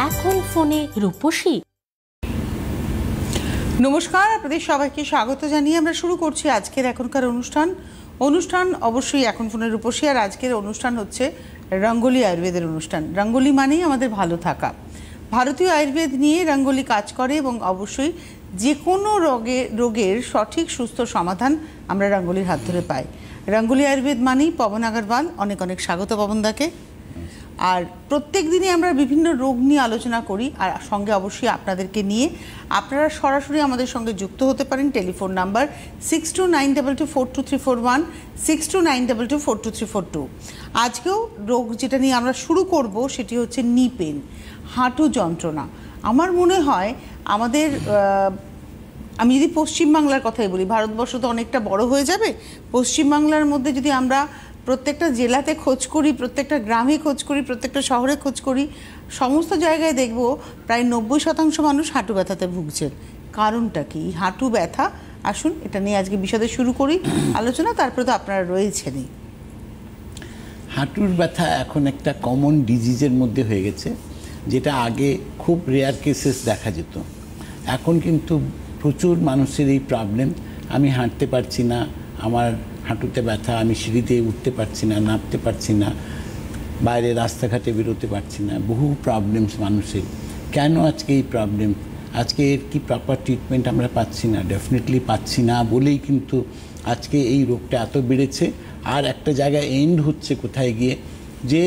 এখন ফোনে রূপসী। নমস্কার, আপনাদের সবাইকে স্বাগত জানিয়ে আমরা শুরু করছি আজকের এখনকার অনুষ্ঠান অবশ্যই এখন ফোনের রূপসী। আর আজকের অনুষ্ঠান হচ্ছে রঙ্গোলি আয়ুর্বেদের অনুষ্ঠান। রঙ্গোলি মানেই আমাদের ভালো থাকা। ভারতীয় আয়ুর্বেদ নিয়ে রঙ্গোলি কাজ করে এবং অবশ্যই যে কোনো রোগের সঠিক সুস্থ সমাধান আমরা রঙ্গোলির হাত ধরে পাই। রঙ্গোলি আয়ুর্বেদ মানেই পবন আগরওয়াল। অনেক অনেক স্বাগত পবনদাকে। আর প্রত্যেক দিনই আমরা বিভিন্ন রোগ নিয়ে আলোচনা করি, আর সঙ্গে অবশ্যই আপনাদেরকে নিয়ে। আপনারা সরাসরি আমাদের সঙ্গে যুক্ত হতে পারেন। Telephone number 6292242341, 6292242342। আজকেও রোগ যেটা নিয়ে আমরা শুরু করব সেটি হচ্ছে নি পেন, হাঁটু যন্ত্রণা। আমার মনে হয় আমাদের আমি যদি পশ্চিমবাংলার কথাই বলি, ভারতবর্ষ তো অনেকটা বড় হয়ে যাবে। পশ্চিমবাংলার মধ্যে যদি আমরা প্রত্যেকটা জেলাতে খোঁজ করি, প্রত্যেকটা গ্রামে খোঁজ করি, প্রত্যেকটা শহরে খোঁজ করি, সমস্ত জায়গায় দেখব প্রায় 90% মানুষ হাঁটু ব্যথাতে ভুগছেন। কারণটা কি হাঁটু ব্যথা? আসুন এটা নিয়ে আজকে বিশদে শুরু করি আলোচনা। তারপরে তো আপনারা রয়েছেনই। হাঁটুর ব্যথা এখন একটা কমন ডিজিজের মধ্যে হয়ে গেছে, যেটা আগে খুব রেয়ার কেসেস দেখা যেত। এখন কিন্তু প্রচুর মানুষের এই প্রবলেম। আমি হাঁটতে পারছি না, আমার হাঁটুতে ব্যথা, আমি সিঁড়িতে উঠতে পারছি না, নামতে পারছি না, বাইরে রাস্তাঘাটে বেরোতে পারছি না। বহু প্রবলেমস মানুষের। কেন আজকে এই প্রবলেম? আজকে এর কি প্রপার ট্রিটমেন্ট আমরা পাচ্ছি না। ডেফিনেটলি পাচ্ছি না বলেই কিন্তু আজকে এই রোগটা এত বেড়েছে। আর একটা জায়গায় এন্ড হচ্ছে কোথায় গিয়ে, যে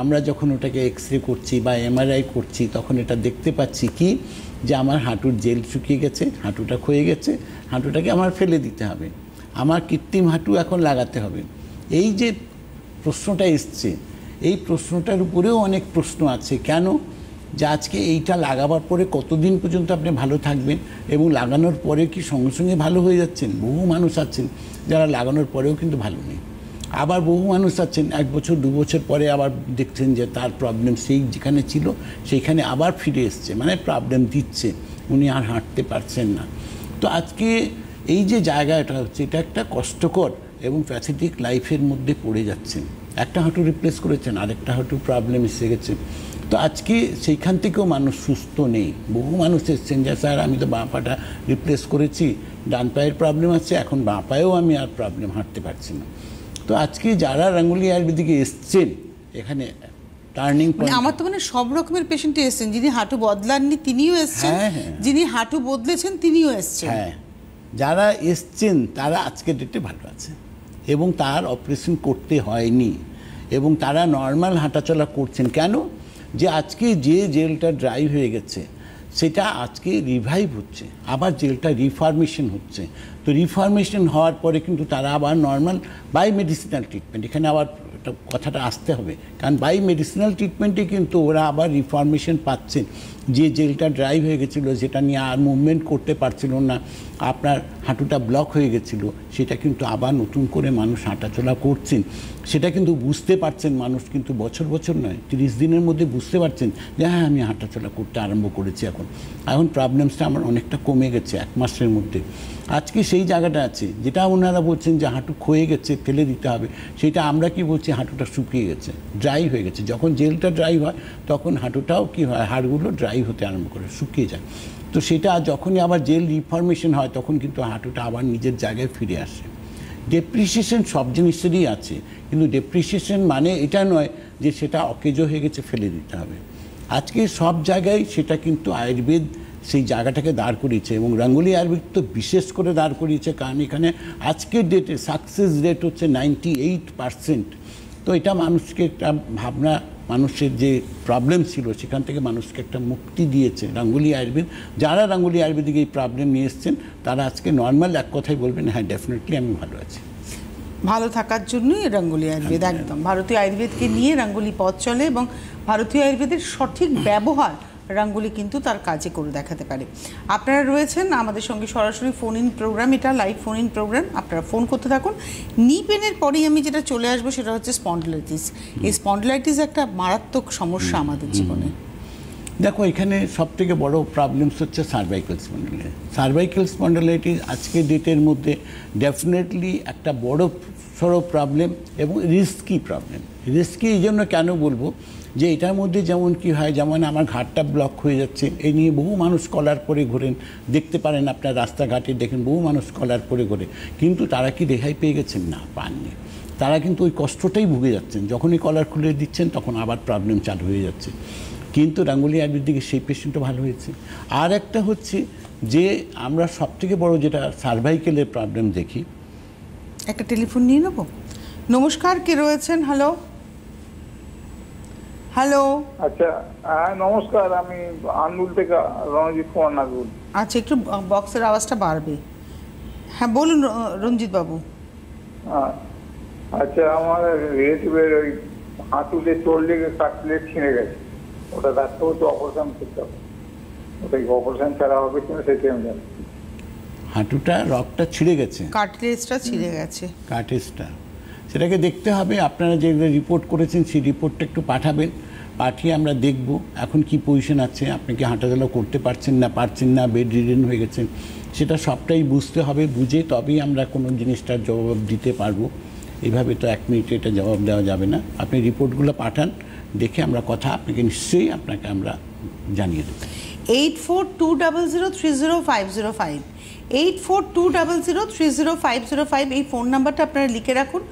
আমরা যখন ওটাকে এক্স-রে করছি বা এমআরআই করছি, তখন এটা দেখতে পাচ্ছি কি, যে আমার হাঁটুর জেল শুকিয়ে গেছে, হাঁটুটা ক্ষয়ে গেছে, হাঁটুটাকে আমার ফেলে দিতে হবে, আমার কৃত্রিম হাঁটু এখন লাগাতে হবে। এই যে প্রশ্নটা এসছে, এই প্রশ্নটার উপরেও অনেক প্রশ্ন আছে। কেন? যে আজকে এইটা লাগাবার পরে কতদিন পর্যন্ত আপনি ভালো থাকবেন, এবং লাগানোর পরে কি সঙ্গে সঙ্গে ভালো হয়ে যাচ্ছেন? বহু মানুষ আছেন যারা লাগানোর পরেও কিন্তু ভালো নেই। আবার বহু মানুষ আছেন 1 বছর 2 বছর পরে আবার দেখছেন যে তার প্রবলেম সেই যেখানে ছিল সেইখানে আবার ফিরে এসছে, মানে প্রবলেম দিচ্ছে, উনি আর হাঁটতে পারছেন না। তো আজকে এই যে জায়গাটা হচ্ছে, এটা একটা কষ্টকর এবং প্যাথেটিক লাইফের মধ্যে পড়ে যাচ্ছেন। একটা হাঁটু রিপ্লেস করেছেন, আরেকটা হাঁটু প্রবলেম এসে গেছে। তো আজকে সেইখান থেকেও মানুষ সুস্থ নেই। বহু মানুষ এসছেন যে স্যার আমি তো বাঁ পাটা রিপ্লেস করেছি, ডান পায়ের প্রবলেম আছে, এখন বাঁ পায়েও আমি আর প্রবলেম, হাঁটতে পারছি না। তো আজকে যারা রঙ্গোলি আয়ুর্বেদিকে এসছেন, এখানে টার্নিং পয়েন্ট, আমার তো মানে সব রকমের পেশেন্টই এসছেন। যিনি হাঁটু বদলাননি তিনিও এসছেন, যিনি হাঁটু বদলেছেন তিনিও এসছেন। হ্যাঁ, যারা এসছেন তারা আজকের ডেটে ভালো আছে এবং তার অপারেশন করতে হয়নি, এবং তারা নর্মাল হাঁটাচলা করছেন। কেন? যে আজকে যে জেলটা ড্রাই হয়ে গেছে সেটা আজকে রিভাইভ হচ্ছে, আবার জেলটা রিফর্মেশন হচ্ছে। তো রিফর্মেশন হওয়ার পরে কিন্তু তারা আবার নর্মাল বাই মেডিসিনাল ট্রিটমেন্ট, এখানে আবার কথাটা আসতে হবে, কারণ বাই মেডিসিনাল ট্রিটমেন্টে কিন্তু ওরা আবার রিফর্মেশন পাচ্ছেন। যে জেলটা ড্রাই হয়ে গেছিলো, যেটা নিয়ে আর মুভমেন্ট করতে পারছিল না, আপনার হাঁটুটা ব্লক হয়ে গেছিলো, সেটা কিন্তু আবার নতুন করে মানুষ হাঁটাচলা করছেন। সেটা কিন্তু বুঝতে পারছেন মানুষ, কিন্তু বছর বছর নয়, 30 দিনের মধ্যে বুঝতে পারছেন যে হ্যাঁ আমি হাঁটাচলা করতে আরম্ভ করেছি। এখন প্রবলেমসটা আমার অনেকটা কমে গেছে 1 মাসের মধ্যে। আজকে সেই জায়গাটা আছে যেটা ওনারা বলছেন যে হাঁটু ক্ষয়ে গেছে, ফেলে দিতে হবে, সেটা আমরা কি বলছি, হাঁটুটা শুকিয়ে গেছে, ড্রাই হয়ে গেছে। যখন জেলটা ড্রাই হয় তখন হাঁটুটাও কি হয়, হাড়গুলো ড্রাই হতে আরম্ভ করে, শুকিয়ে যায়। তো সেটা যখনই আবার জেল রিফর্মেশন হয় তখন কিন্তু হাঁটুটা আবার নিজের জায়গায় ফিরে আসে। ডেপ্রিসিয়েশন সব জিনিসেরই আছে, কিন্তু ডেপ্রিসিয়েশন মানে এটা নয় যে সেটা অকেজো হয়ে গেছে, ফেলে দিতে হবে। আজকে সব জায়গায় সেটা কিন্তু আয়ুর্বেদ সেই জায়গাটাকে দাঁড় করিয়েছে, এবং রঙ্গোলি আয়ুর্বেদ তো বিশেষ করে দাঁড় করিয়েছে, কারণ এখানে আজকের ডেটে সাকসেস রেট হচ্ছে 98%। তো এটা মানুষকে একটা ভাবনা, মানুষের যে প্রবলেম ছিল সেখান থেকে মানুষকে একটা মুক্তি দিয়েছে রঙ্গোলি আয়ুর্বেদ। যারা রঙ্গোলি আয়ুর্বেদিক এই প্রবলেম নিয়ে এসছেন তারা আজকে নর্মাল এক কথাই বলবেন, হ্যাঁ ডেফিনেটলি আমি ভালো আছি। ভালো থাকার জন্যই রঙ্গোলি আয়ুর্বেদ, একদম ভারতীয় আয়ুর্বেদকে নিয়ে রঙ্গোলি পথ চলে, এবং ভারতীয় আয়ুর্বেদের সঠিক ব্যবহার রঙ্গোলি কিন্তু তার কাজে করে দেখাতে পারে। আপনারা রয়েছেন আমাদের সঙ্গে সরাসরি ফোন ইন প্রোগ্রাম, এটা লাইভ ফোন ইন প্রোগ্রাম, আপনারা ফোন করতে থাকুন। নি পেনের পরেই আমি যেটা চলে আসবো সেটা হচ্ছে স্পন্ডিলাইটিস। এই স্পন্ডিলাইটিস একটা মারাত্মক সমস্যা আমাদের জীবনে। দেখো, এখানে সবথেকে বড় প্রবলেমস হচ্ছে সার্ভাইকাল স্পন্ডিলাইটিস। সার্ভাইকাল স্পন্ডিলাইটিস আজকের ডেটের মধ্যে ডেফিনেটলি একটা বড় সড়ো প্রবলেম এবং রিস্কি প্রবলেম। রিস্কি এই জন্য কেন বলবো, যে এটার মধ্যে যেমন কি হয়, যেমন আমার ঘাটটা ব্লক হয়ে যাচ্ছে, এই নিয়ে বহু মানুষ কলার পরে ঘোরেন, দেখতে পারেন আপনার রাস্তাঘাটে দেখেন বহু মানুষ কলার পরে ঘোরে, কিন্তু তারা কি রেহাই পেয়ে গেছেন? না, পাননি। তারা কিন্তু ওই কষ্টটাই ভুগে যাচ্ছেন, যখনই কলার খুলে দিচ্ছেন তখন আবার প্রবলেম চালু হয়ে যাচ্ছে। কিন্তু রাঙ্গুলি আয়ুর্বেদিকে সেই পেশেন্টও ভালো হয়েছে। আর একটা হচ্ছে যে আমরা সবথেকে বড় যেটা সার্ভাইকেলের প্রবলেম দেখি। একটা টেলিফোন নিয়ে নেব। নমস্কার, কে রয়েছেন? Hello hello. আচ্ছা, হ্যাঁ নমস্কার, আমি আন্দুল থেকে রণজিৎ কুমার নাগুল। আচ্ছা, একটু বক্সের আওয়াজটা বাড়বে। হ্যাঁ বলুন রঞ্জিত বাবু। আচ্ছা, আমার রিলেটিভের ওই হাঁটুতে চোট লেগে কাটলেট ছিঁড়ে গেছে, ওটা ডাক্তার বলতে অপারেশন করতে হবে, ওটাই অপারেশন ছাড়া হবে কিনা সেটাই আমি জানি। হাঁটুটা রগটা ছিঁড়ে গেছে, কাটলেজটা ছিঁড়ে গেছে, কাটেজটা, সেটাকে দেখতে হবে। আপনারা যেগুলো রিপোর্ট করেছেন সেই রিপোর্টটা একটু পাঠাবেন, পাঠিয়ে আমরা দেখব এখন কি পজিশন আছে, আপনি কি হাঁটাচলা করতে পারছেন না, বেড রিডেন হয়ে গেছেন, সেটা সবটাই বুঝতে হবে। বুঝে তবেই আমরা কোনো জিনিসটার জবাব দিতে পারবো। এইভাবে তো 1 মিনিটে এটা জবাব দেওয়া যাবে না। আপনি রিপোর্টগুলো পাঠান, দেখে আমরা কথা আপনাকে নিশ্চয়ই আপনাকে আমরা জানিয়ে দেবো। 8420030505 8420030505 এই ফোন নাম্বারটা আপনারা লিখে রাখুন।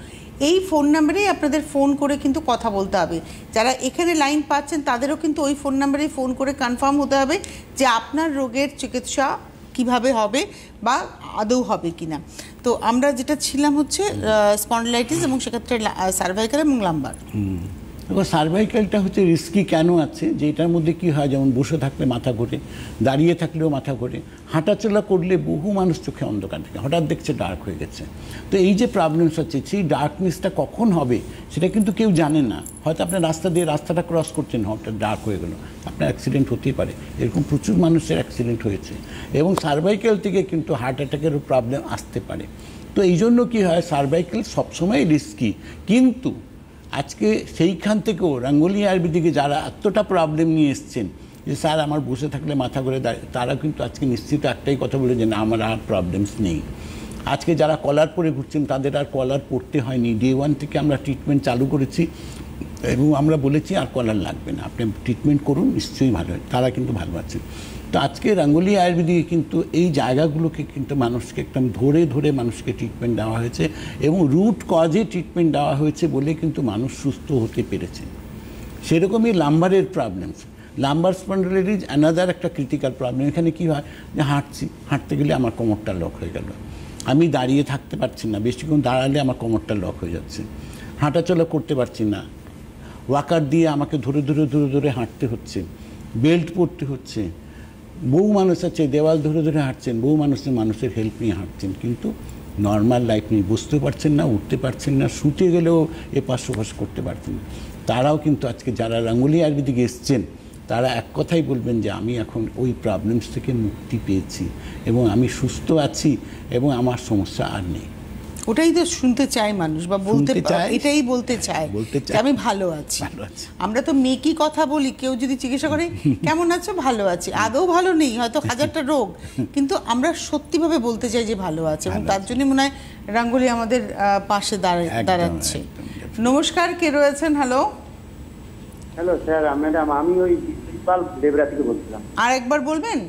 এই ফোন নাম্বারেই আপনাদের ফোন করে কিন্তু কথা বলতে হবে। যারা এখানে লাইন পাচ্ছেন তাদেরও কিন্তু ওই ফোন নাম্বারেই ফোন করে কনফার্ম হতে হবে যে আপনার রোগের চিকিৎসা কিভাবে হবে বা আদৌ হবে কিনা। তো আমরা যেটা ছিলাম হচ্ছে স্পন্ডিলাইটিস এবং সেক্ষেত্রে সার্ভাইকাল এবং লাম্বার। এবার সার্ভাইকালটা হচ্ছে রিস্কি কেন আছে, যে এটার মধ্যে কী হয়, যেমন বসে থাকলে মাথা ঘোরে, দাঁড়িয়ে থাকলেও মাথা ঘোরে, হাঁটাচলা করলে বহু মানুষ চোখে অন্ধকার থাকে, হঠাৎ দেখছে ডার্ক হয়ে গেছে। তো এই যে প্রবলেমস হচ্ছে, সেই ডার্কনেসটা কখন হবে সেটা কিন্তু কেউ জানে না। হয়তো আপনার রাস্তাটা ক্রস করছেন, হঠাৎ ডার্ক হয়ে গেল, আপনার অ্যাক্সিডেন্ট হতেই পারে। এরকম প্রচুর মানুষের অ্যাক্সিডেন্ট হয়েছে। এবং সার্ভাইকাল থেকে কিন্তু হার্ট অ্যাটাকেরও প্রবলেম আসতে পারে। তো এই জন্য কী হয়, সার্ভাইকাল সবসময় রিস্কি। কিন্তু আজকে সেইখান থেকেও রাঙ্গুলি আয়ুর্বেদিকে যারা এতটা প্রবলেম নিয়ে এসছেন যে স্যার আমার বসে থাকলে মাথা ঘুরে, তারা কিন্তু আজকে নিশ্চিত একটাই কথা বলে যে না, আমার আর প্রবলেমস নেই। আজকে যারা কলার পরে ঘুরছেন তাদের আর কলার পরতে হয়নি। ডে 1 থেকে আমরা ট্রিটমেন্ট চালু করেছি এবং আমরা বলেছি আর কলার লাগবে না, আপনি ট্রিটমেন্ট করুন, নিশ্চয়ই ভালো হয়। তারা কিন্তু ভালো আছেন। তো আজকে রাঙ্গুলি আয়ুর্বেদিকে কিন্তু এই জায়গাগুলোকে কিন্তু মানুষকে একদম ধরে ধরে মানুষকে ট্রিটমেন্ট দেওয়া হয়েছে এবং রুট কজে ট্রিটমেন্ট দেওয়া হয়েছে বলে কিন্তু মানুষ সুস্থ হতে পেরেছে। সেরকমই লাম্বারের প্রবলেমস, লাম্বার স্পন্ডিলাইটিস অ্যানাদার একটা ক্রিটিক্যাল প্রবলেম। এখানে কী হয়, যে হাঁটতে গেলে আমার কোমরটা লক হয়ে গেল, আমি দাঁড়িয়ে থাকতে পারছি না, বেশিক্ষণ দাঁড়ালে আমার কোমরটা লক হয়ে যাচ্ছে, হাঁটাচলা করতে পারছি না, ওয়াকার দিয়ে আমাকে ধরে ধরে ধরে ধরে হাঁটতে হচ্ছে, বেল্ট পরতে হচ্ছে। বহু মানুষ আছে দেওয়াল ধরে ধরে হাঁটছেন, বহু মানুষের হেল্প নিয়ে হাঁটছেন, কিন্তু নর্মাল লাইফ নিয়ে বুঝতে পারছেন না, উঠতে পারছেন না, শুতে গেলেও এপাশ ওপাশ করতে পারছেন না। তারাও কিন্তু আজকে যারা রাঙ্গুলি আয়ুর্বেদিকে এসছেন তারা এক কথাই বলবেন যে আমি এখন ওই প্রবলেমস থেকে মুক্তি পেয়েছি এবং আমি সুস্থ আছি এবং আমার সমস্যা আর নেই। ওটাই তো শুনতে চায় মানুষ, বা বলতে এটাই বলতে চায় আমি ভালো আছি। আমরা তো মেকি কথা বলি, কেউ যদি জিজ্ঞাসা করে কেমন আছো, ভালো আছি, আদৌ ভালো নেই, হয়তো 1000টা রোগ, কিন্তু আমরা সত্যিভাবে বলতে চাই যে ভালো আছে। এবং তার জন্য মনে হয় রাঙ্গুলি আমাদের পাশে দাঁড়াচ্ছে। নমস্কার, কে রয়েছেন? হ্যালো হ্যালো স্যার, ম্যাডাম আমি ওই বিশ্বজিৎ পাল দেবরা থেকে বলছিলাম। আর একবার বলবেন?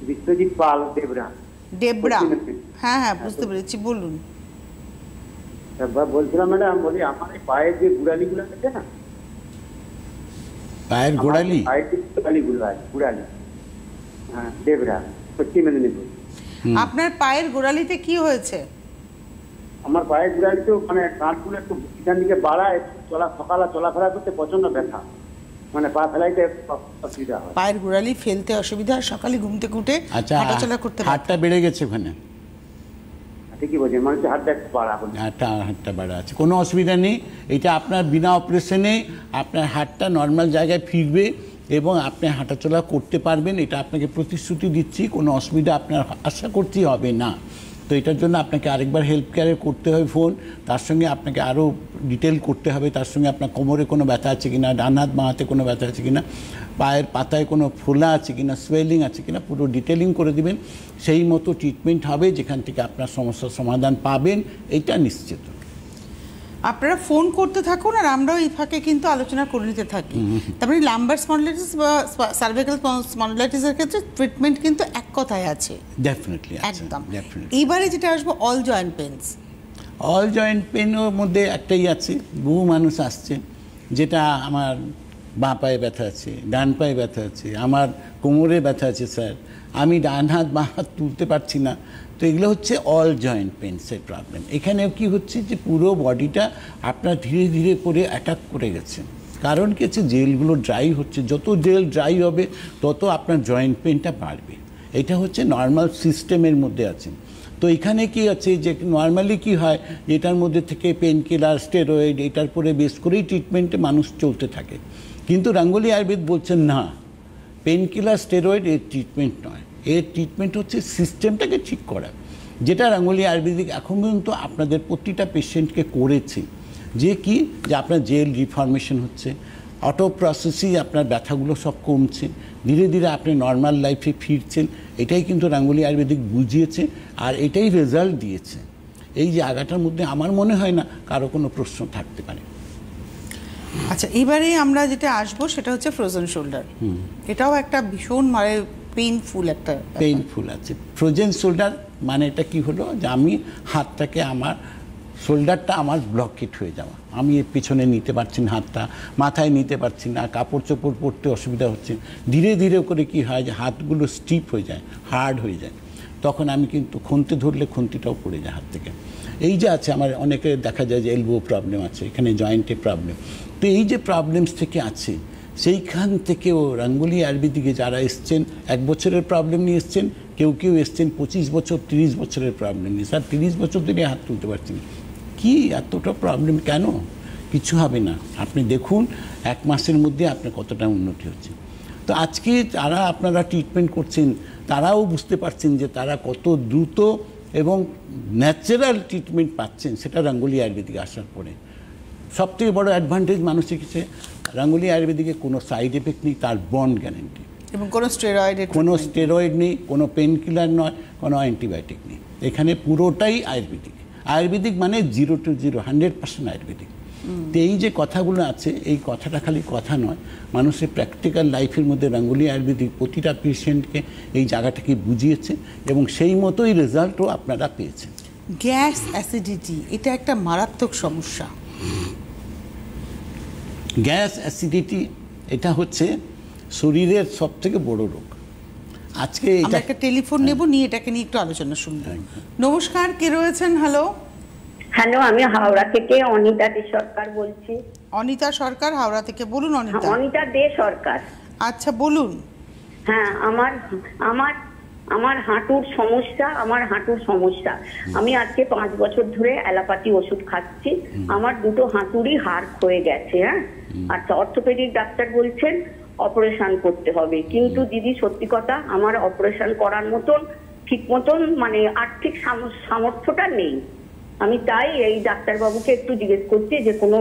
বিশ্বজিৎ পাল দেবরা। হ্যাঁ হ্যাঁ বুঝতে পেরেছি, বলুন। বলছিলাম ম্যাডাম, বলি আমার এই পায়ের যে গুড়ালিগুলো আছে না, পায়ের গোড়ালি, পায়ের যে গুড়ালিগুলো আছে, গুড়ালি, হ্যাঁ দেবরা, পশ্চিম মেদিনীপুর। আপনার পায়ের গোড়ালিতে কি হয়েছে? আমার পায়ের গোড়ালিতে মানে কাঁটগুলো একটু এখান দিকে বাড়ায়, সকালে চলাফেরা করতে প্রচন্ড ব্যথা, মানে পা ফেলাইতে অসুবিধা হয়। পায়ের গোড়ালি ফেলতে অসুবিধা হয়, সকালে ঘুম থেকে উঠে হাঁটাচলা করতে হাতটা বেড়ে গেছে ওখানে? ঠিকই বলছেন, মানুষের হাতটা একটু বাড়া, হাতটা বাড়া আছে, কোনো অসুবিধা নেই। এটা আপনার বিনা অপারেশনে আপনার হাতটা নর্মাল জায়গায় ফিরবে এবং আপনি হাঁটাচলা করতে পারবেন, এটা আপনাকে প্রতিশ্রুতি দিচ্ছি। কোনো অসুবিধা আপনার আশা করছি হবে না। তো এটার জন্য আপনাকে আরেকবার হেলথ কেয়ারে করতে হবে ফোন, তার সঙ্গে আপনাকে আরও ডিটেল করতে হবে, তার সঙ্গে আপনার কোমরে কোনো ব্যথা আছে কিনা, ডান হাত বাঁ হাতে কোনো ব্যথা আছে কিনা, পায়ের পাতায় কোনো ফোলা আছে কিনা, সোয়েলিং আছে কিনা, পুরো ডিটেলিং করে দিবেন। সেই মতো ট্রিটমেন্ট হবে, যেখান থেকে আপনার সমস্যার সমাধান পাবেন, এইটা নিশ্চিত। আপনারা ফোন করতে থাকুন আর আমরাও এই ফাঁকে কিন্তু আলোচনা করে নিতে থাকি। তারপরে লাম্বার স্পন্ডিলাইটিস বা সার্ভাইকাল স্পন্ডিলাইটিসের ক্ষেত্রে ট্রিটমেন্ট কিন্তু এক কথায় আছে, ডেফিনেটলি একদম। এইবারে যেটা আসবো all joint Pence. All joint পেনের মধ্যে একটাই আছে, বহু মানুষ আসছে যেটা আমার বাঁ পায়ে ব্যথা আছে, ডান পায়ে ব্যথা আছে, আমার কোমরে ব্যথা আছে স্যার, আমি ডান হাত বাঁ হাত তুলতে পারছি না। তো এগুলো হচ্ছে অল জয়েন্ট পেনসের প্রবলেম। এখানেও কি হচ্ছে যে পুরো বডিটা আপনার ধীরে ধীরে করে অ্যাটাক করে গেছে। কারণ কি হচ্ছে, জেলগুলো ড্রাই হচ্ছে, যত জেল ড্রাই হবে তত আপনার জয়েন্ট পেনটা বাড়বে। এটা হচ্ছে নর্মাল সিস্টেমের মধ্যে আছে। তো এখানে কি আছে যে নর্মালি কি হয়, এটার মধ্যে থেকে পেন কিলার, স্টেরয়েড, এটার পরে বেস করেই ট্রিটমেন্টে মানুষ চলতে থাকে। কিন্তু রাঙ্গুলি আয়ুর্বেদ বলছেন না, পেন কিলার, স্টেরয়েড এর ট্রিটমেন্ট নয়, এর ট্রিটমেন্ট হচ্ছে সিস্টেমটাকে ঠিক করা, যেটা রাঙ্গুলি আয়ুর্বেদিক এখন পর্যন্ত আপনাদের প্রতিটা পেশেন্টকে করেছে। যে কি, যে আপনার জেল রিফর্মেশন হচ্ছে, অটো প্রসেসই আপনার ব্যথাগুলো সব কমছে, ধীরে ধীরে আপনি নর্মাল লাইফে ফিরছেন। এটাই কিন্তু রাঙ্গুলি আয়ুর্বেদিক বুঝিয়েছে আর এটাই রেজাল্ট দিয়েছে। এই জায়গাটার মধ্যে আমার মনে হয় না কারো কোনো প্রশ্ন থাকতে পারে। আচ্ছা, এবারে আমরা যেটা আসবো সেটা হচ্ছে ফ্রোজেন শোল্ডার। এটাও একটা ভীষণ মানে পেইনফুল একটা পেইনফুল আছে। ফ্রোজেন শোল্ডার মানে এটা কি হলো, যে আমি হাতটাকে, আমার শোল্ডারটা আমার ব্লকেট হয়ে যাওয়া, আমি এর পিছনে নিতে পারছি না, হাতটা মাথায় নিতে পারছি না, কাপড় চোপড় পরতে অসুবিধা হচ্ছে। ধীরে ধীরে করে কি হয় যে হাতগুলো স্টিফ হয়ে যায়, হার্ড হয়ে যায়। তখন আমি কিন্তু খুন্তি ধরলে খুন্তিটাও পড়ে যায় হাত থেকে। এই যে আছে আমার অনেকে দেখা যায় যে এলবো প্রবলেম আছে, এখানে জয়েন্টে প্রবলেম। তো এই যে প্রবলেমস থেকে আছে, সেইখান থেকেও রাঙ্গুলি আয়ুর্বেদিকে যারা এসছেন 1 বছরের প্রবলেম নিয়ে এসছেন, কেউ কেউ এসছেন 25 বছর 30 বছরের প্রবলেম নিয়ে। স্যার 30 বছর ধরে হাত তুলতে পারছেন, কি এতটা প্রবলেম কেন? কিছু হবে না, আপনি দেখুন 1 মাসের মধ্যে আপনার কতটা উন্নতি হচ্ছে। তো আজকে যারা আপনারা ট্রিটমেন্ট করছেন তারাও বুঝতে পারছেন যে তারা কত দ্রুত এবং ন্যাচারাল ট্রিটমেন্ট পাচ্ছেন, সেটা রাঙ্গুলি আয়ুর্বেদিকে আসার পরে। সবথেকে বড় অ্যাডভান্টেজ মানুষ শিখেছে, রাঙ্গুলি আয়ুর্বেদিকে কোনো সাইড এফেক্ট নেই, তার বন্ড গ্যারেন্টি, এবং কোনো স্টেরয়েড নেই, কোনো পেন কিলার নয়, কোনো অ্যান্টিবায়োটিক নেই। এখানে পুরোটাই আয়ুর্বেদিক। আয়ুর্বেদিক মানে 0 to 0, 100% আয়ুর্বেদিক। তো এই যে কথাগুলো আছে, এই কথাটা খালি কথা নয়, মানুষের প্র্যাকটিক্যাল লাইফের মধ্যে রাঙ্গুলি আয়ুর্বেদিক প্রতিটা পেশেন্টকে এই জায়গাটাকে বুঝিয়েছে এবং সেই মতোই রেজাল্টও আপনারা পেয়েছেন। গ্যাস অ্যাসিডিটি এটা একটা মারাত্মক সমস্যা। গ্যাস অ্যাসিডিটি এটা হচ্ছে শরীরের সবথেকে বড় রোগ। আজকে আমরা একটা টেলিফোন নেব, নিয়ে এটাকে নিয়ে একটু আলোচনা শুনবো। নমস্কার, কে রয়েছেন? হ্যালো। হ্যালো, আমি হাওড়া থেকে অনিতা দে সরকার বলছি। অনিতা সরকার, হাওড়া থেকে। বলুন অনিতা। অনিতা দে সরকার। আচ্ছা বলুন। হ্যাঁ, আমার হাঁটুর সমস্যা। আমি আজকে 5 বছর ধরে অ্যালোপ্যাথি ওষুধ খাচ্ছি। আমার দুটো হাঁটুরই হাড় ক্ষয়ে গেছে। হ্যাঁ, আচ্ছা, অর্থোপেডিক ডাক্তার বলছেন অপারেশন করতে হবে, কিন্তু দিদি সত্যি কথা, আমার অপারেশন করার মতন ঠিক মতন মানে আর্থিক সামর্থ্যটা নেই। আমি তাই এই ডাক্তারবাবুকে একটু জিজ্ঞেস করছি যে কোনো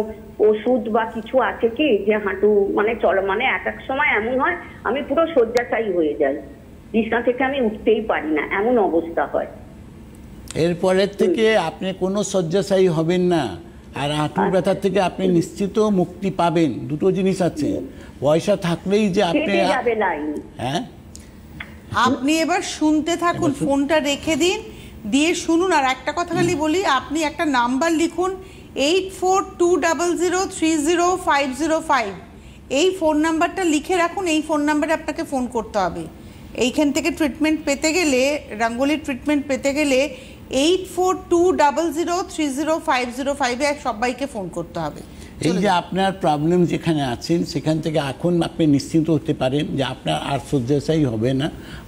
ওষুধ বা কিছু আছে কি, যে হাঁটু মানে মানে এক এক সময় এমন হয় আমি পুরো শয্যাশায়ী হয়ে যাই, বিছানা থেকে আমি উঠতেই পারি না, এমন অবস্থা হয়। এরপরের থেকে আপনি কোনো শয্যাশায়ী হবেন না, আর হাঁটুর ব্যথার থেকে আপনি নিশ্চিত মুক্তি পাবেন। দুটো জিনিস আছে, পয়সা থাকলেই যে আপনি হ্যাঁ, আপনি এবার শুনতে থাকুন, ফোনটা রেখে দিন, দিয়ে শুনুন। আর একটা কথা খালি বলি, আপনি একটা নাম্বার লিখুন 8420030505। এই ফোন নাম্বারটা লিখে রাখুন, এই ফোন নাম্বারে আপনাকে ফোন করতে হবে। এইখান থেকে ট্রিটমেন্ট পেতে গেলে, রাঙ্গুলির ট্রিটমেন্ট পেতে গেলে 8420030505-এ সবাইকে ফোন করতে হবে। এই যে আপনার প্রবলেম যেখানে আছেন সেখান থেকে এখন আপনি নিশ্চিন্ত হতে পারেন যে আপনার আর শয্যাশায়ী হবে না,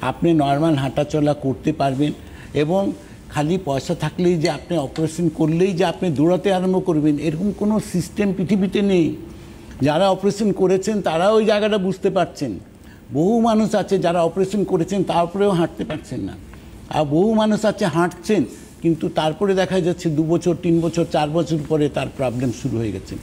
আপনি নর্মাল হাঁটাচলা করতে পারবেন। এবং খালি পয়সা থাকলেই যে আপনি অপারেশন করলেই যে আপনি দৌড়াতে আরম্ভ করবেন, এরকম কোনো সিস্টেম পৃথিবীতে নেই। যারা অপারেশন করেছেন তারা ওই জায়গাটা বুঝতে পারছেন। বহু মানুষ আছে যারা অপারেশন করেছেন তারপরেও হাঁটতে পারছেন না, আর বহু মানুষ আছে হাঁটছেন কিন্তু তারপরে দেখা যাচ্ছে 2 বছর 3 বছর 4 বছর পরে তার প্রবলেম শুরু হয়ে গেছে।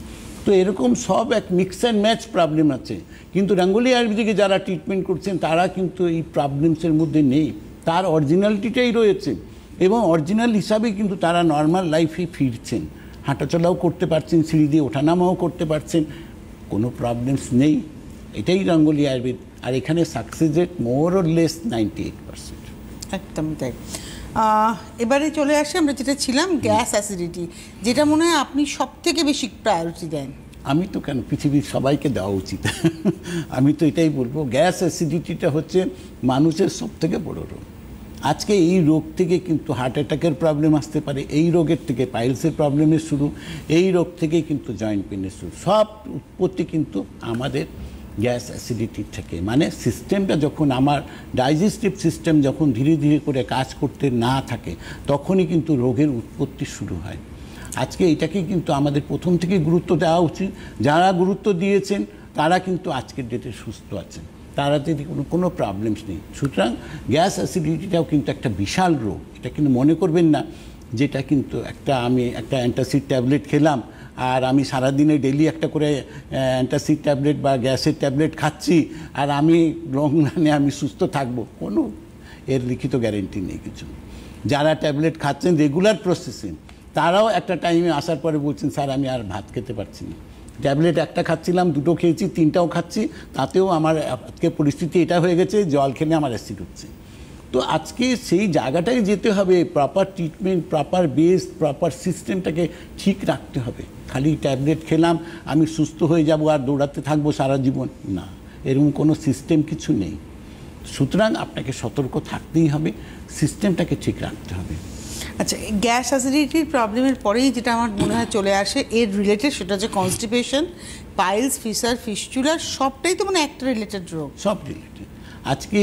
তো এরকম সব এক মিক্স অ্যান্ড ম্যাচ প্রবলেম আছে, কিন্তু রাঙ্গুলি আয়ুর্বেদিকে যারা ট্রিটমেন্ট করছেন তারা কিন্তু এই প্রবলেমসের মধ্যে নেই, তার অরিজিনালিটিটাই রয়েছে এবং অরিজিনাল হিসাবে কিন্তু তারা নর্মাল লাইফে ফিরছেন। হাঁটাচলাও করতে পারছেন, সিঁড়ি দিয়ে ওঠানামাও করতে পারছেন, কোনো প্রবলেমস নেই। এটাই রঙ্গোলি আয়ুর্বেদ। আর এখানে success rate more or less 98%। একদমই তাই। এবারে চলে আসে আমরা যেটা ছিলাম, গ্যাস অ্যাসিডিটি, যেটা মনে হয় আপনি সব থেকে বেশি প্রায়োরিটি দেন। আমি তো কেন, পৃথিবীর সবাইকে দেওয়া উচিত। আমি তো এটাই বলবো, গ্যাস অ্যাসিডিটিটা হচ্ছে মানুষের সব থেকে বড় রোগ। আজকে এই রোগ থেকে কিন্তু হার্ট অ্যাটাকের প্রবলেম আসতে পারে, এই রোগের থেকে পাইলসের প্রবলেমের শুরু, এই রোগ থেকে কিন্তু জয়েন্ট পেনের শুরু, সব উৎপত্তি কিন্তু আমাদের গ্যাস অ্যাসিডিটির থেকে। মানে সিস্টেমটা যখন, আমার ডাইজেস্টিভ সিস্টেম যখন ধীরে ধীরে করে কাজ করতে না থাকে, তখনই কিন্তু রোগের উৎপত্তি শুরু হয়। আজকে এটাকে কিন্তু আমাদের প্রথম থেকে গুরুত্ব দেওয়া উচিত। যারা গুরুত্ব দিয়েছেন তারা কিন্তু আজকের ডেটে সুস্থ আছেন, তারা যদি কোনো প্রবলেমস নেই। সুতরাং গ্যাস অ্যাসিডিটিটাও কিন্তু একটা বিশাল রোগ। এটা কিন্তু মনে করবেন না যেটা কিন্তু আমি একটা অ্যান্টাসিড ট্যাবলেট খেলাম আর আমি সারাদিনে ডেলি একটা করে অ্যান্টাসিড ট্যাবলেট বা গ্যাসের ট্যাবলেট খাচ্ছি আর আমি লং রানে আমি সুস্থ থাকবো, কোনো এর লিখিত গ্যারেন্টি নেই কিছু। যারা ট্যাবলেট খাচ্ছেন রেগুলার প্রসেসিং, তারাও একটা টাইমে আসার পরে বলছেন স্যার আমি আর ভাত খেতে পারছি না, ট্যাবলেট একটা খাচ্ছিলাম, দুটো খেয়েছি, তিনটাও খাচ্ছি, তাতেও আমার আজকে পরিস্থিতি এটা হয়ে গেছে, জল খেলে আমার অ্যাসিড হচ্ছে। তো আজকে সেই জায়গাটায় যেতে হবে, proper treatment, proper base, proper সিস্টেমটাকে ঠিক রাখতে হবে। খালি ট্যাবলেট খেলাম আমি সুস্থ হয়ে যাব আর দৌড়াতে থাকবো সারা জীবন, না, এরকম কোনো সিস্টেম কিছু নেই। সুতরাং আপনাকে সতর্ক থাকতেই হবে, সিস্টেমটাকে ঠিক রাখতে হবে। আচ্ছা, গ্যাস অ্যাসিডিটির প্রবলেমের পরেই যেটা আমার মনে হয় চলে আসে এর রিলেটেড, সেটা হচ্ছে কনস্টিপেশন, পাইলস, ফিসার, ফিস্চুলা, সবটাই তো মানে একটা রিলেটেড রোগ। সব রিলেটেড। আজকে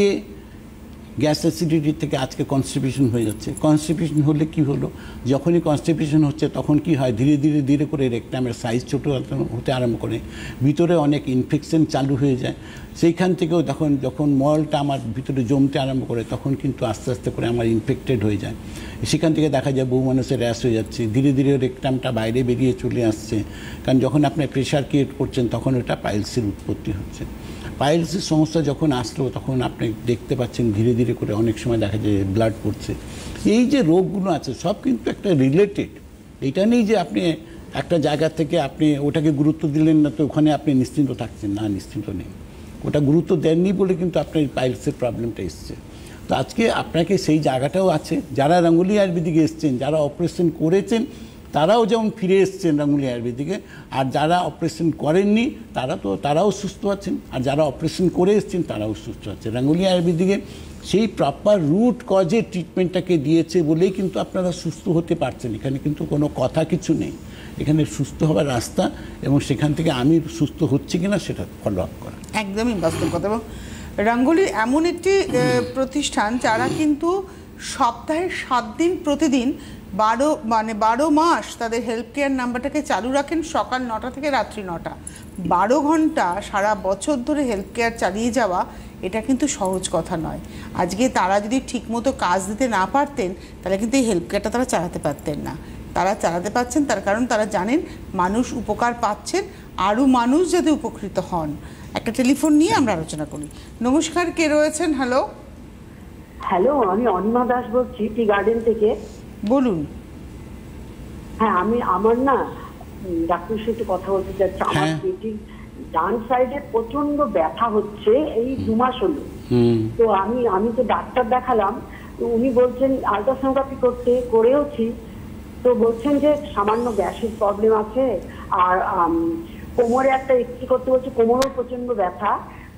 গ্যাস অ্যাসিডিটির থেকে আজকে কনস্টিপেশন হয়ে যাচ্ছে। কনস্টিপেশন হলে কি হলো, যখনই কনস্টিপেশন হচ্ছে তখন কি হয়, ধীরে ধীরে ধীরে করে রেকটামের সাইজ ছোটো হতে আরম্ভ করে, ভিতরে অনেক ইনফেকশন চালু হয়ে যায়। সেইখান থেকেও যখন মলটা আমার ভিতরে জমতে আরম্ভ করে তখন কিন্তু আস্তে আস্তে করে আমার ইনফেক্টেড হয়ে যায়। সেখান থেকে দেখা যায় বহু মানুষের র্যাশ হয়ে যাচ্ছে, ধীরে ধীরে রেকটামটা বাইরে বেরিয়ে চলে আসছে। কারণ যখন আপনি প্রেশার ক্রিয়েট করছেন তখন ওটা পাইলসের উৎপত্তি হচ্ছে। পাইলসের সমস্যা যখন আসলো তখন আপনি দেখতে পাচ্ছেন ধীরে ধীরে করে অনেক সময় দেখা যায় ব্লাড পড়ছে। এই যে রোগগুলো আছে সব কিন্তু একটা রিলেটেড। এটা নেই যে আপনি একটা জায়গা থেকে আপনি ওটাকে গুরুত্ব দিলেন না তো ওখানে আপনি নিশ্চিন্ত থাকছেন, না, নিশ্চিন্ত নেই। ওটা গুরুত্ব দেননি বলে কিন্তু আপনার পাইলসের প্রবলেমটা এসছে। তো আজকে আপনাকে সেই জায়গাটাও আছে। যারা রঙ্গোলি আয়ুর্বেদিকে এসছেন, যারা অপারেশন করেছেন তারাও যেমন ফিরে এসছেন রঙ্গোলি আয়ুর্বেদিকে, আর যারা অপারেশন করেননি তারাও সুস্থ আছেন, আর যারা অপারেশন করে এসছেন তারাও সুস্থ আছে। রঙ্গোলি আয়ুর্বেদিকে সেই প্রপার রুট কজের ট্রিটমেন্টটাকে দিয়েছে বলেই কিন্তু আপনারা সুস্থ হতে পারছেন। এখানে কিন্তু কোনো কথা কিছু নেই, এখানে সুস্থ হওয়ার রাস্তা এবং সেখান থেকে আমি সুস্থ হচ্ছি কিনা সেটা ফলো আপ করা। একদমই বাস্তব কথা। এবং রঙ্গোলি এমন একটি প্রতিষ্ঠান যারা কিন্তু সপ্তাহে 7 দিন প্রতিদিন 12 মাস তাদের হেল্প কেয়ার নাম্বারটাকে চালু রাখেন, সকাল 9টা থেকে রাত্রি 9টা, 12 ঘন্টা সারা বছর ধরে হেল্প কেয়ার চালিয়ে যাওয়া, এটা কিন্তু সহজ কথা নয়। আজকে তারা যদি ঠিকমতো কাজ দিতে না পারতেন তাহলে কিন্তু এই হেল্প কেয়ারটা তারা চালাতে পারতেন না। তারা চালাতে পারছেন তার কারণ তারা জানেন মানুষ উপকার পাচ্ছেন, আরও মানুষ যাতে উপকৃত হন। একটা টেলিফোন নিয়ে আমরা আলোচনা করি। নমস্কার, কে রয়েছেন? হ্যালো হ্যালো, আমি অনিমা দাস বলছি টি গার্ডেন থেকে। বলুন। হ্যাঁ, আমার না ডাক্তারের সাথে কথা বলতে চাচ্ছি। আমার পেটের ডান সাইডে প্রচন্ড ব্যথা হচ্ছে, এই 2 মাস হলো। তো আমি তো ডাক্তার দেখালাম, উনি বলছেন আলট্রাসোনোগ্রাফি করেওছি, তো বলছেন যে সামান্য গ্যাসের প্রবলেম আছে, আর কোমরে একটা এক্সরে করতে বলছে, কোমরেও প্রচন্ড ব্যথা।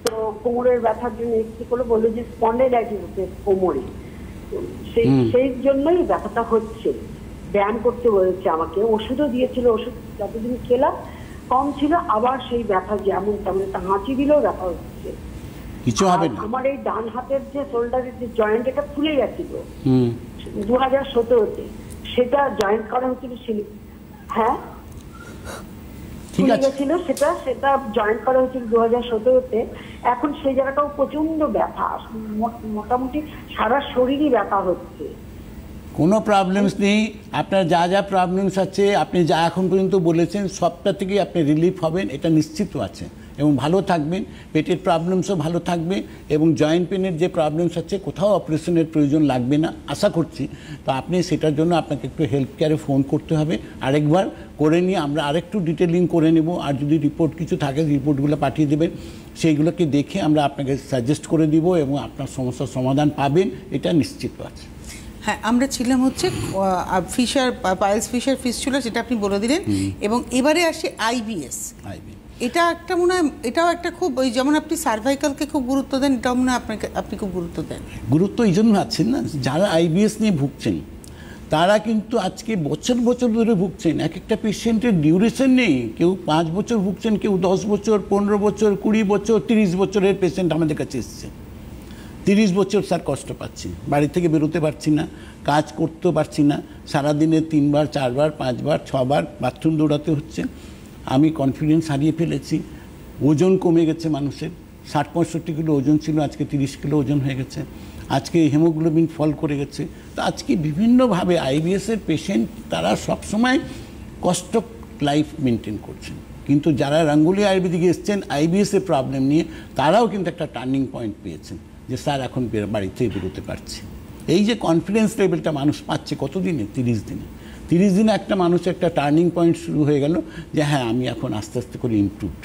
তো কোমরের ব্যথার জন্য এক্সরে করে বললো যে স্পন্ডাইলাইটিস হচ্ছে কোমরে, সেই জন্যই ব্যথাটা হচ্ছে। ব্যায়াম করতে বলেছে আমাকে, ওষুধও দিয়েছিল, ওষুধ যতদিন খেলাম কম ছিল, আবার সেই ব্যথা যেমন তেমন, একটা হাঁচি দিলেও ব্যথা হচ্ছে। কিছু হবে না। আমার এই ডান হাতের যে শোল্ডারের যে জয়েন্ট, এটা ফুলে গেছিল 2017-তে, সেটা জয়েন্ট করা হয়েছিল। হ্যাঁ, ফুলে গেছিল, সেটা জয়েন্ট করা হয়েছিল 2017-তে। এখন সেই জায়গাটাও প্রচন্ড ব্যথা, মোটামুটি সারা শরীরই ব্যথা হচ্ছে। কোনো প্রবলেমস নেই, আপনার যা যা প্রবলেমস আছে আপনি যা এখন পর্যন্ত বলেছেন সবটা থেকেই আপনি রিলিফ হবেন, এটা নিশ্চিত আছে। এবং ভালো থাকবেন, পেটের প্রবলেমসও ভালো থাকবে এবং জয়েন্ট পেনের যে প্রবলেমস আছে কোথাও অপারেশনের প্রয়োজন লাগবে না আশা করছি। তো আপনি সেটার জন্য আপনাকে একটু হেলথ কেয়ারে ফোন করতে হবে, আরেকবার করে নিয়ে আমরা আরেকটু ডিটেলিং করে নেব। আর যদি রিপোর্ট কিছু থাকে রিপোর্টগুলো পাঠিয়ে দেবেন, সেইগুলোকে দেখে আমরা আপনাকে সাজেস্ট করে দিব এবং আপনার সমস্যার সমাধান পাবেন, এটা নিশ্চিত আছে। হ্যাঁ, আমরা ছিলাম হচ্ছে ফিশার পাইলস ফিশার ফিস্টুলা, যেটা আপনি বলে দিলেন, এবং এবারে আসি আইবিএস। এটা একটা মনে হয় এটাও একটা খুব ওই যেমন আপনি সার্ভাইকালকে খুব গুরুত্ব দেন, এটাও মনে হয় আপনি খুব গুরুত্ব দেন। গুরুত্ব এই জন্য আছেন না, যারা আইবিএস নিয়ে ভুগছেন তারা কিন্তু আজকে বছর বছর ধরে ভুগছেন। এক একটা পেশেন্টের ডিউরেশন নেই, কেউ 5 বছর ভুগছেন, কেউ 10 বছর, 15 বছর, 20 বছর, 30 বছরের পেশেন্ট আমাদের কাছে এসছে। 30 বছর স্যার কষ্ট পাচ্ছি, বাড়ি থেকে বেরোতে পারছি না, কাজ করতেও পারছি না, সারাদিনে 3 বার 4 বার 5 বার 6 বার বাথরুম দৌড়াতে হচ্ছে, আমি কনফিডেন্স হারিয়ে ফেলেছি, ওজন কমে গেছে মানুষের, 60-65 কিলো ওজন ছিল, আজকে 30 কিলো ওজন হয়ে গেছে, আজকে হিমোগ্লোবিন ফল করে গেছে। তো আজকে বিভিন্নভাবে আইবিএসের পেশেন্ট তারা সবসময় কষ্ট লাইফ মেনটেন করছেন, কিন্তু যারা রাঙ্গুলি আয়ুর্বেদিকে এসছেন আইবিএসের প্রবলেম নিয়ে তারাও কিন্তু একটা টার্নিং পয়েন্ট পেয়েছেন যে স্যার এখন বাড়ি থেকে বেরোতে পারছি। এই যে কনফিডেন্স লেভেলটা মানুষ পাচ্ছে কতদিনে, 30 দিনে। 30 দিনে একটা মানুষের একটা টার্নিং পয়েন্ট শুরু হয়ে গেল যে হ্যাঁ আমি এখন আস্তে আস্তে করে ইমপ্রুভড,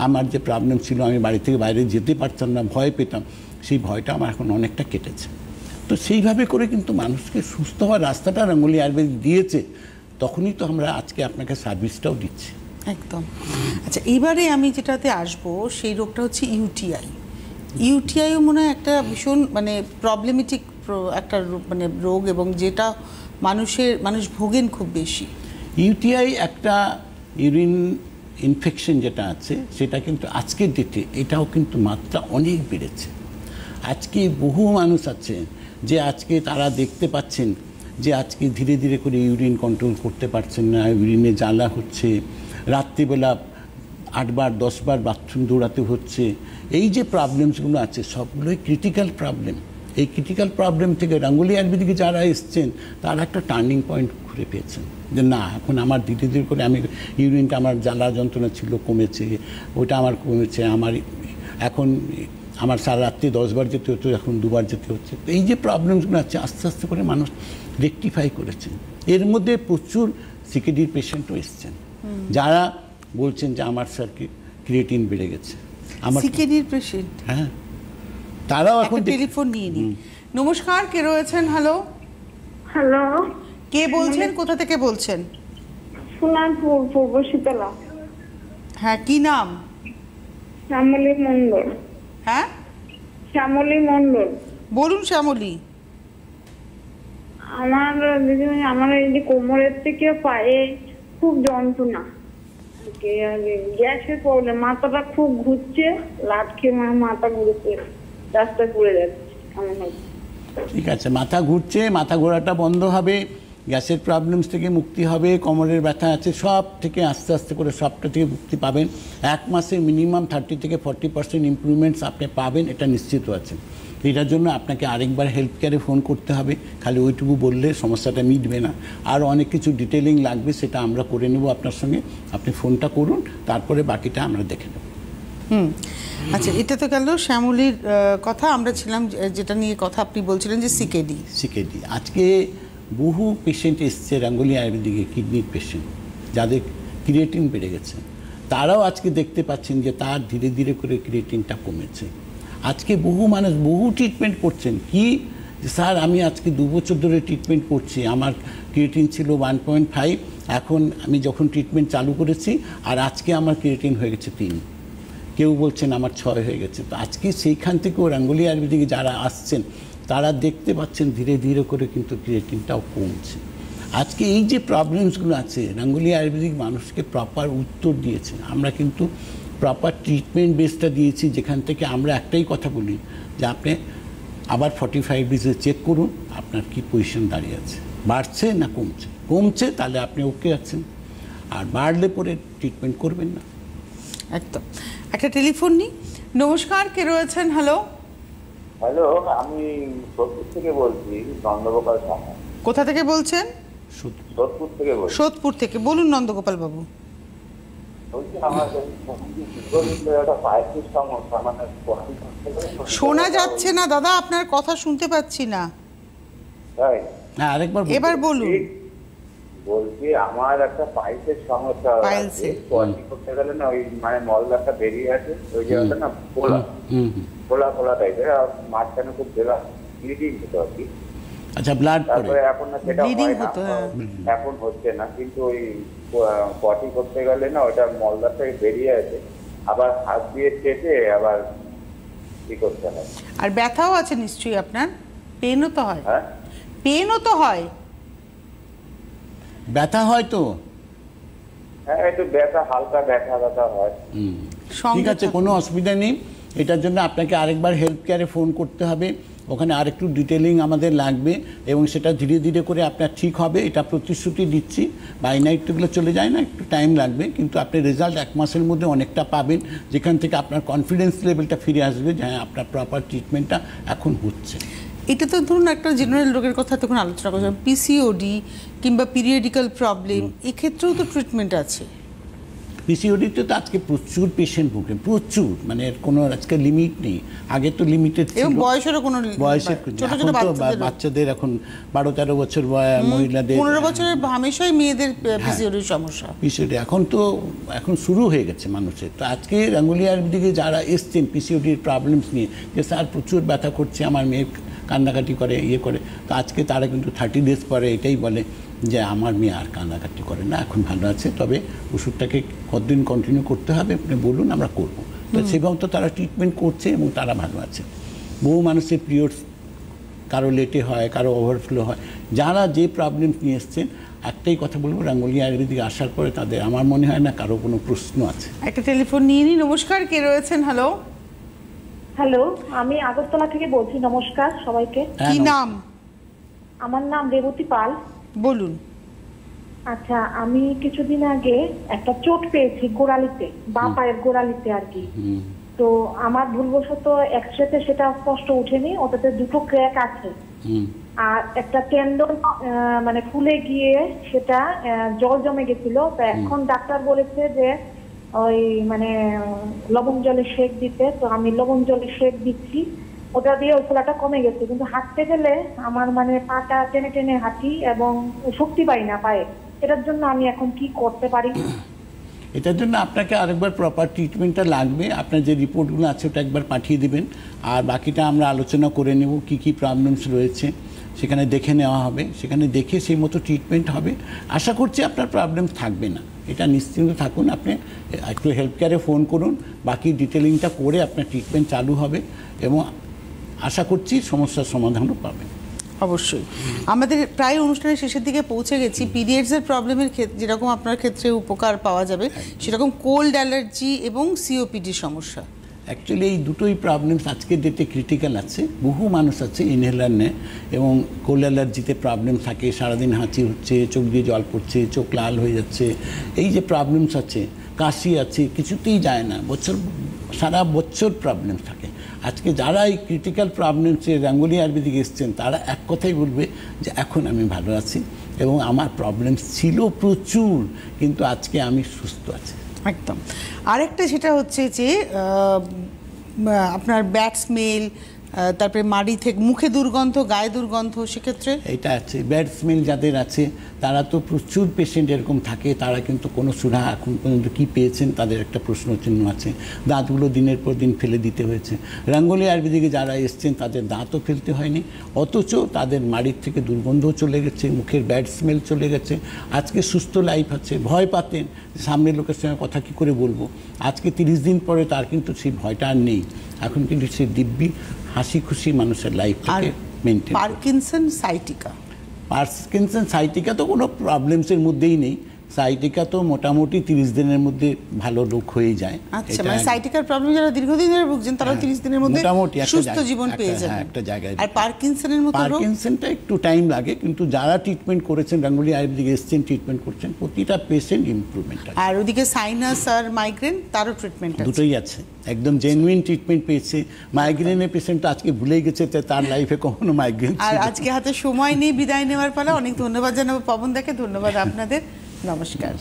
আমার যে প্রবলেম ছিল আমি বাড়ি থেকে বাইরে যেতে পারতাম না, ভয় পেতাম, সেই ভয়টা আমার এখন অনেকটা কেটেছে। তো সেইভাবে করে কিন্তু মানুষকে সুস্থ হওয়ার রাস্তাটা রাঙ্গুলি আয়ুর্বেদ দিয়েছে, তখনই তো আমরা আজকে আপনাকে সার্ভিসটাও দিচ্ছি। একদম। আচ্ছা, এবারে আমি যেটাতে আসবো সেই রোগটা হচ্ছে ইউটিআই। ইউটিআইও মনে হয় একটা ভীষণ মানে প্রবলেমেটিক একটা মানে রোগ, এবং যেটা মানুষ ভোগেন খুব বেশি। ইউটিআই একটা ইউরিন ইনফেকশন যেটা আছে সেটা কিন্তু আজকের ডেটে এটাও কিন্তু মাত্রা অনেক বেড়েছে। আজকে বহু মানুষ আছে যে আজকে তারা দেখতে পাচ্ছেন যে আজকে ধীরে ধীরে করে ইউরিন কন্ট্রোল করতে পারছেন না, ইউরিনে জ্বালা হচ্ছে, রাত্রিবেলা 8 বার 10 বার বাথরুম দৌড়াতে হচ্ছে। এই যে প্রবলেমসগুলো আছে সবগুলোই ক্রিটিক্যাল প্রবলেম। এই ক্রিটিক্যাল প্রবলেম থেকে রাঙ্গুলি আয়ুর্বেদিকে যারা এসছেন তারা একটা টার্নিং পয়েন্ট ঘুরে পেয়েছেন যে না এখন আমার ধীরে ধীরে করে আমি ইউরিনটা আমার জ্বালা যন্ত্রণা ছিল কমেছে, ওটা আমার কমেছে, আমার এখন আমার সারা রাত্রি 10 বার যেতে হতো এখন 2 বার যেতে হচ্ছে। এই যে প্রবলেমসগুলো আছে আস্তে আস্তে করে মানুষ রেকটিফাই করেছেন। এর মধ্যে প্রচুর সিকেডির পেশেন্টও এসছেন যারা বলছেন যে আমার স্যার ক্রিয়েটিন বেড়ে গেছে। আমার সিকেডির পেশেন্ট, হ্যাঁ, তারাও এখন টেলিফোন নিয়ে নিন। নমস্কার, কে রয়েছেন? হ্যালো হ্যালো, কে বলছেন, কোথা থেকে বলছেন? সোনারপুর, পূর্ব শীতলা। হ্যাঁ, কি নাম? শ্যামলী মণ্ডল। হ্যাঁ, শ্যামলী মণ্ডল। বলুন শ্যামলী। আমার এই যে কোমরের থেকে পায়ে খুব যন্ত্রণা, গ্যাসের প্রবলেম, মাথাটা খুব ঘুরছে, লাট খেয়ে মাথা ঘুরছে, রাস্তা ঘুরে যাচ্ছে। ঠিক আছে, মাথা ঘুরছে, মাথা ঘোরাটা বন্ধ হবে, গ্যাসের প্রবলেমস থেকে মুক্তি হবে, কোমরের ব্যথা আছে সব থেকে আস্তে আস্তে করে সবটা থেকে মুক্তি পাবেন। 1 মাসে মিনিমাম 30 থেকে 40% ইমপ্রুভমেন্টস আপনি পাবেন, এটা নিশ্চিত আছে। এটার জন্য আপনাকে আরেকবার হেলথ কেয়ারে ফোন করতে হবে, খালি ওইটুকু বললে সমস্যাটা মিটবে না, আর অনেক কিছু ডিটেলিং লাগবে, সেটা আমরা করে নেব আপনার সঙ্গে। আপনি ফোনটা করুন, তারপরে বাকিটা আমরা দেখে নেব। আচ্ছা, এটা তো গেল শ্যামলীর কথা। আমরা ছিলাম যেটা নিয়ে কথা আপনি বলছিলেন যে সিকেডি। আজকে বহু পেশেন্ট এসছে রাঙ্গুলি আয়ুর্বেদিকে, কিডনির পেশেন্ট যাদের ক্রিয়েটিন বেড়ে গেছে, তারাও আজকে দেখতে পাচ্ছেন যে তার ধীরে ধীরে করে ক্রিয়েটিনটা কমেছে। আজকে বহু মানুষ বহু ট্রিটমেন্ট করছেন, কি স্যার আমি আজকে 2 বছর ধরে ট্রিটমেন্ট করছি, আমার ক্রিয়েটিন ছিল 1.5, এখন আমি যখন ট্রিটমেন্ট চালু করেছি আর আজকে আমার ক্রিয়েটিন হয়ে গেছে 3, কেউ বলছেন আমার 6 হয়ে গেছে। তো আজকে সেইখান থেকেও রাঙ্গুলি আয়ুর্বেদিকে যারা আসছেন তারা দেখতে পাচ্ছেন ধীরে ধীরে করে কিন্তু ক্রিয়েটিনটাও কমছে। আজকে এই যে প্রবলেমসগুলো আছে রাঙ্গুলি আয়ুর্বেদিক মানুষকে প্রপার উত্তর দিয়েছে। আমরা কিন্তু প্রপার ট্রিটমেন্ট বেসটা দিয়েছি, যেখান থেকে আমরা একটাই কথা বলি যে আপনি আবার 45 ডেজে চেক করুন আপনার কি পজিশন দাঁড়িয়ে আছে, বাড়ছে না কমছে। কমছে তাহলে আপনি ওকে আছেন, আর বাড়লে পরে ট্রিটমেন্ট করবেন না। একদম। একটা টেলিফোন নিই। নমস্কার, কে রয়েছেন? হ্যালো হ্যালো, আমি সোদপুর থেকে বলছি, নন্দগোপাল সাহা। কোথা থেকে বলছেন? সোদপুর থেকে বলছি। সোদপুর থেকে, বলুন নন্দগোপাল বাবু। বলছি আমার একটা পায়ের সমস্যা, মানে শোনা যাচ্ছে না দাদা, আপনার কথা শুনতে পাচ্ছি না। তাই হ্যাঁ, আরেকবার এবার বলুন। বলছি আমার একটা পাইপের সমস্যা পাইলসে। পটি করতে গেলে না ওই মানে মলদারটা বেরিয়ে আছে, ওই জায়গাটা না ফোলা ফোলা ফোলা টাইপের, আর মাঝখানে খুব বেলা ব্লিডিং হতো আর কি। আচ্ছা, ব্লাড পড়ে। তারপরে এখন না সেটা Bleeding হয় না, হতো, হ্যাঁ। এখন হচ্ছে না, কিন্তু ওই পটি করতে গেলে না ওটা মলদারটা বেরিয়ে আছে, আবার হাত দিয়ে চেপে আবার কি করতে হয়। আর ব্যথাও আছে নিশ্চয়ই আপনার, পেনও তো হয়? হ্যাঁ, পেনও তো হয়? ব্যথা হয় তো? হ্যাঁ একটু ব্যথা, হালকা ব্যথা ব্যথা হয়। সঙ্গে ঠিক আছে, থাকুন। কোনো অসুবিধা নেই। এটার জন্য আপনাকে আরেকবার হেলথ কেয়ারে ফোন করতে হবে, ওখানে আরেকটু ডিটেলিং আমাদের লাগবে এবং সেটা ধীরে ধীরে করে আপনার ঠিক হবে, এটা প্রতিশ্রুতি দিচ্ছি। বাই নাইটগুলো চলে যায় না, একটু টাইম লাগবে, কিন্তু আপনি রেজাল্ট 1 মাসের মধ্যে অনেকটা পাবেন, যেখান থেকে আপনার কনফিডেন্স লেভেলটা ফিরে আসবে যে হ্যাঁ আপনার প্রপার ট্রিটমেন্টটা এখন হচ্ছে। এটা তো ধরুন একটা জেনারেল রোগের কথা তখন আলোচনা করছিলাম, পিসিওডি কিংবা পিরিয়ডিক্যাল প্রবলেম, এক্ষেত্রেও তো ট্রিটমেন্ট আছে। পিসিওডিতে তো আজকে প্রচুর পেশেন্ট ভুগে, প্রচুর, মানে এর কোনো আজকে লিমিট নেই। আগে তো লিমিটেড ছিল, এবং বয়সেরও কোনো বয়সের ছোট এখন ছোট তো বাচ্চাদের এখন 12-13 বছর মহিলাদের, 15 বছরের হামেশাই মেয়েদের পিসিওডির সমস্যা। পিসিওডি এখন শুরু হয়ে গেছে মানুষের। তো আজকে রাঙ্গুলিয়ার দিকে যারা এসছেন পিসিওডির প্রবলেমস নিয়ে, যে স্যার প্রচুর ব্যথা করছে, আমার মেয়ে কান্নাকাটি করে, ইয়ে করে, তো আজকে তারা কিন্তু 30 ডেজ পরে এটাই বলে যে আমার মেয়ে আর কান্নাকাটি করে না, এখন ভালো আছে, তবে ওষুধটাকে কতদিন কন্টিনিউ করতে হবে আপনি বলুন, আমরা করবো। তো সেভাবে তো তারা ট্রিটমেন্ট করছে এবং তারা ভালো আছে। বহু মানুষের পিরিয়ডস কারো লেটে হয়, কারো ওভারফ্লো হয়, যারা যে প্রবলেমস নিয়ে এসছেন, একটাই কথা বলবো, রাঙ্গুলিয়া আয়ুর্বেদিক আসার পরে তাদের আমার মনে হয় না কারো কোনো প্রশ্ন আছে। একটা টেলিফোন নিয়ে নিই। নমস্কার, কে রয়েছেন? হ্যালো হ্যালো, আমি আগরতলা থেকে বলছি। নমস্কার সবাইকে। কি নাম? আমার নাম রেবতী পাল। বলুন। আচ্ছা, আমি কিছুদিন আগে একটা চোট পেয়েছি গোড়ালিতে, বাঁ পায়ের গোড়ালিতে আর কি। তো আমার ভুলবশত এক্সরেতে সেটা স্পষ্ট ওঠেনি, ওটাতে 2টো ক্র্যাক আছে, আর একটা টেন্ডন মানে ফুলে গিয়ে সেটা জল জমে গেছিল। তো এখন ডাক্তার বলেছে যে ওই মানে লবণ জলে সেক দিতে, তো আমি লবণ জলে সেক দিচ্ছি, ওটা দিয়ে ওই ফোলাটা কমে গেছে। কিন্তু হাঁটতে গেলে আমার মানে পাটা টেনে টেনে হাঁটি এবং শক্তি পাই না পায়ে। এটার জন্য আমি এখন কি করতে পারি? এটার জন্য আপনাকে আরেকবার প্রপার ট্রিটমেন্টটা লাগবে। আপনার যে রিপোর্টগুলো আছে ওটা একবার পাঠিয়ে দেবেন, আর বাকিটা আমরা আলোচনা করে নেব কি কি প্রবলেমস রয়েছে, সেখানে দেখে নেওয়া হবে, সেখানে দেখে সেই মতো ট্রিটমেন্ট হবে। আশা করছি আপনার প্রবলেম থাকবে না, এটা নিশ্চিন্ত থাকুন। আপনি একটু হেলথ কেয়ারে ফোন করুন, বাকি ডিটেলিংটা করে আপনার ট্রিটমেন্ট চালু হবে এবং আশা করছি সমস্যার সমাধানও পাবেন। অবশ্যই। আমাদের প্রায় অনুষ্ঠানের শেষের দিকে পৌঁছে গেছি। পিরিয়ডসের প্রবলেমের ক্ষেত্রে যেরকম আপনার ক্ষেত্রে উপকার পাওয়া যাবে, সেরকম কোল্ড অ্যালার্জি এবং সিওপিডি সমস্যা, অ্যাকচুয়ালি এই দুটোই প্রবলেমস আজকের ডেটে ক্রিটিক্যাল আছে। বহু মানুষ আছে ইনহেলার নেয় এবং কোল্ড অ্যালার্জিতে প্রবলেম থাকে, সারাদিন হাঁচি হচ্ছে, চোখ দিয়ে জল পড়ছে, চোখ লাল হয়ে যাচ্ছে, এই যে প্রবলেমস আছে, কাশি আছে, কিছুতেই যায় না, সারা বছর প্রবলেম থাকে। আজকে যারা এই ক্রিটিক্যাল প্রবলেমসে রাঙ্গুলিয়া আয়ুর্বেদিক এসছেন, তারা এক কথাই বলবে যে এখন আমি ভালো আছি এবং আমার প্রবলেমস ছিল প্রচুর, কিন্তু আজকে আমি সুস্থ আছি। একদম। আরেকটা সেটা হচ্ছে যে আপনার ব্যাড স্মেল, তারপরে মাড়ি থেকে মুখে দুর্গন্ধ, গায়ে দুর্গন্ধ, সেক্ষেত্রে এটা আছে। ব্যাড স্মেল যাদের আছে তারা তো প্রচুর পেশেন্ট এরকম থাকে, তারা কিন্তু কোনো সুরাহা এখন পর্যন্ত কী পেয়েছেন তাদের একটা প্রশ্নচিহ্ন আছে। দাঁতগুলো দিনের পর দিন ফেলে দিতে হয়েছে। রাঙ্গুলিয়া আয়ুর্বেদিকে যারা এসছেন তাদের দাঁতও ফেলতে হয়নি, অথচ তাদের মাড়ির থেকে দুর্গন্ধও চলে গেছে, মুখের ব্যাড স্মেল চলে গেছে। আজকে সুস্থ লাইফ আছে। ভয় পাতেন সামনের লোকের সঙ্গে কথা কী করে বলবো, আজকে 30 দিন পরে তার কিন্তু সেই ভয়টা আর নেই। এখন কিন্তু সে দিব্যি হাসি খুশি মানুষের লাইফটাকে maintain. Parkinson sciatica, Parkinson sciatica তো কোনো প্রবলেমসের মধ্যেই নেই। সাইটিকা তো মোটামুটি 30 দিনের মধ্যে ভালো রোগ হয়ে যায়। আচ্ছা, মানে সাইটিকার প্রবলেম যারা দীর্ঘদিন ধরে ভুগছেন তারা 30 দিনের মধ্যে মোটামুটি সুস্থ জীবন পেয়ে যাবেন একটা জায়গায়। আর পার্কিনসনের মতো রোগ, পার্কিনসনটা একটু টাইম লাগে, কিন্তু যারা ট্রিটমেন্ট করেছেন, রাঙ্গুলিয়া আয়ুর্বেদিক এসছেন, ট্রিটমেন্ট করছেন, প্রতিটা পেশেন্ট ইমপ্রুভমেন্ট আছে। আর ওদিকে সাইনাস আর মাইগ্রেন, তারও ট্রিটমেন্ট আছে। দুটোই আছে, একদম জেনুইন ট্রিটমেন্ট পেয়েছে। মাইগ্রেনের পেশেন্ট আজকে ভুলেই গেছে তার লাইফে কখনো মাইগ্রেন। আর আজকে হাতে সময় নেই, বিদায় নেওয়ার পালা। অনেক ধন্যবাদ জানাবো পবন দাকে, ধন্যবাদ আপনাদের, নমস্কার।